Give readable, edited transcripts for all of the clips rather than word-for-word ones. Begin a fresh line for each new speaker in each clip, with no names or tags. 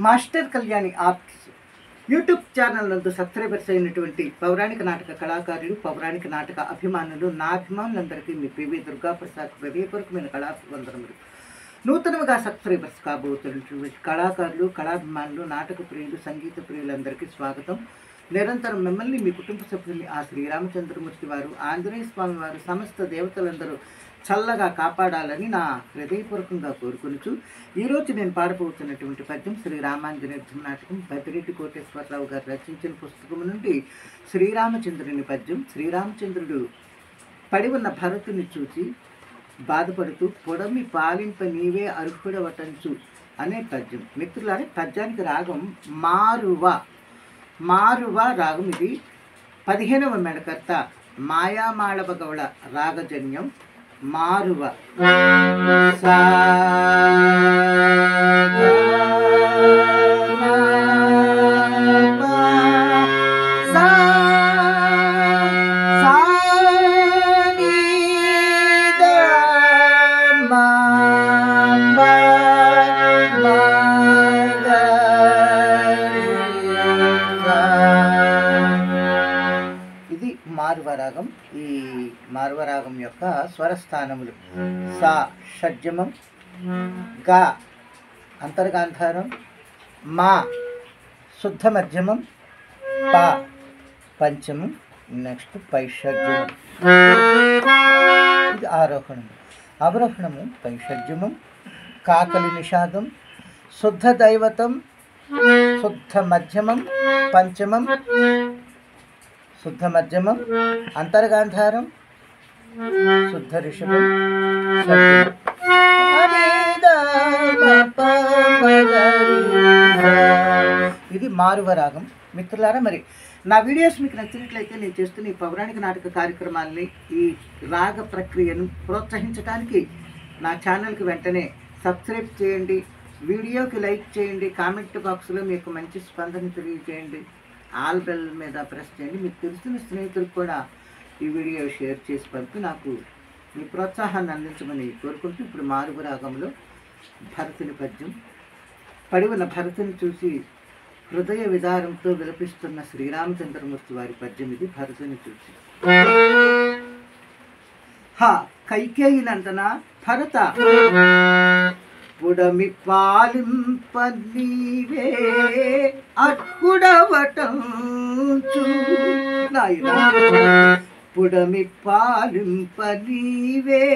Master Kalyani arts YouTube channel నందు subscribers అయినటువంటి పౌరాణిక నాటక కళాకారులు, పౌరాణిక నాటక అభిమానులు, నా అభిమానులందరికీ మీ పివి దుర్గాప్రసాద్ హృదయపూర్వకమైన కళావందనములు. నూతనంగా సబ్స్క్రైబర్స్ కాబోతున్నటువంటి కళాకారులు, కళాభిమానులు, నాటక ప్రియులు, సంగీత ప్రియులందరికీ స్వాగతం. నిరంతరం మిమ్మల్ని, మీ కుటుంబ సభ్యుల్ని ఆ శ్రీరామచంద్రమూర్తి వారు, ఆంజనేయ స్వామి వారు, సమస్త దేవతలందరూ చల్లగా కాపాడాలని నా హృదయపూర్వకంగా కోరుకొనుచు ఈరోజు నేను పాడబోతున్నటువంటి పద్యం శ్రీ రామాంజనేయ నాటకం బద్దిరెడ్డి కోటేశ్వరరావు గారు రచించిన పుస్తకం నుండి శ్రీరామచంద్రుని పద్యం. శ్రీరామచంద్రుడు పడి ఉన్న భరతుని చూసి బాధపడుతూ పొడమి పాలింప నీవే అర్హుడవటంచు అనే పద్యం. మిత్రులారా, పద్యానికి రాగం మారువ రాగం. ఇది 15వ మెడకర్త మాయామాళవ గౌడ రాగజన్యం. మారువ సా ఇది మారువరాగం. ఈ మారువరాగం యొక్క స్వరస్థానములు సా షడ్జమం, గా అంతర్గాంధారం, మా శుద్ధ మధ్యమం, పా పంచమం, నెక్స్ట్ పైషడ్జమం. ఇది ఆరోహణము. అవరోహణము పైషడ్జమం, కాకలి నిషాదం, శుద్ధ దైవతం, శుద్ధ మధ్యమం, పంచమం, శుద్ధ మధ్యమం, అంతర్గాంధారం, శుద్ధ ఋషభం, ఇది మారువరాగం. మిత్రులారా, మరి నా వీడియోస్ మీకు నచ్చినట్లయితే నేను చేస్తున్న ఈ పౌరాణిక నాటక కార్యక్రమాలని, ఈ రాగ ప్రక్రియను ప్రోత్సహించడానికి నా ఛానల్కి వెంటనే సబ్స్క్రైబ్ చేయండి, వీడియోకి లైక్ చేయండి, కామెంట్ బాక్స్లో మీకు మంచి స్పందన తెలియజేయండి, ఆల్ బెల్ మీద ప్రెస్ చేయండి. మీకు తెలిసిన స్నేహితులకు కూడా ఈ వీడియో షేర్ చేసి పంపి నాకు మీ ప్రోత్సాహాన్ని అందించమని కోరుకుంటూ ఇప్పుడు మారువ రాగంలో భరతుని పద్యం. పడి ఉన్న భరతుని చూసి హృదయ విదారంతో విలపిస్తున్న శ్రీరామచంద్రమూర్తి వారి పద్యం ఇది. భరతుని చూసి కైకేయి నందన భరత పుడమి పాలింప నీవే అర్హుడవటంచు నాయనా, పుడమి పాలింప నీవే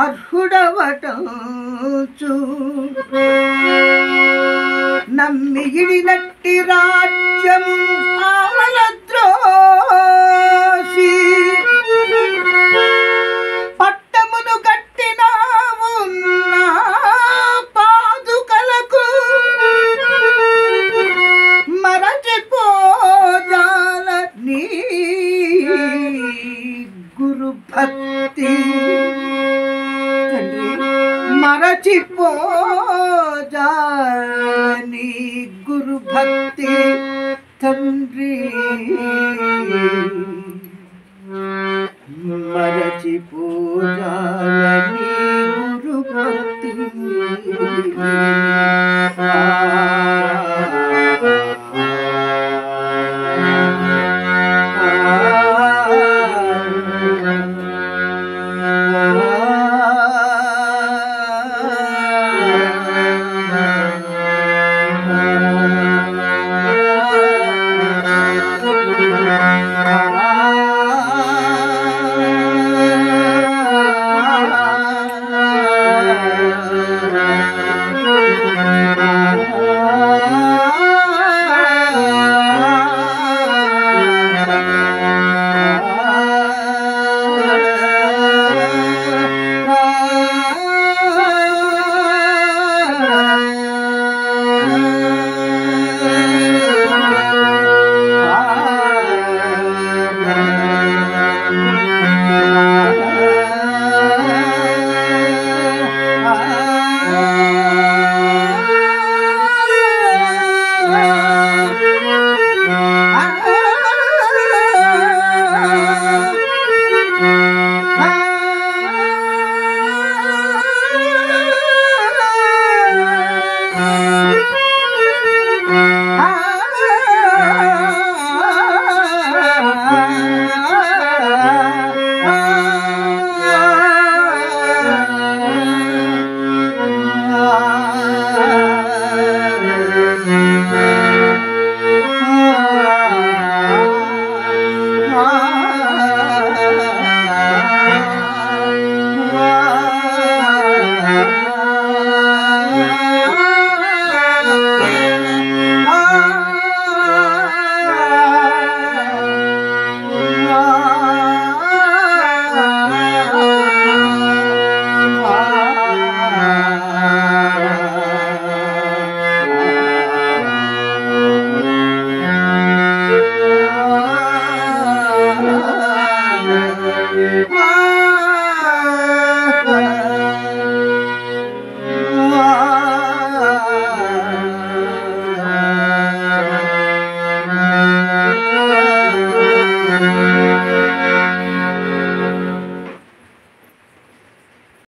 అర్హుడవటంచు, నమ్మి ఇడినట్టి రాజ్యము ఆమలద్రోసి పట్టమును కట్టినావు నా పాదుకలకు, మరచిపోజాల నీ గురు భక్తి తండ్రి, మరచిపోజాల నీ గురు భక్తి తండ్రి, మరచిపోజాల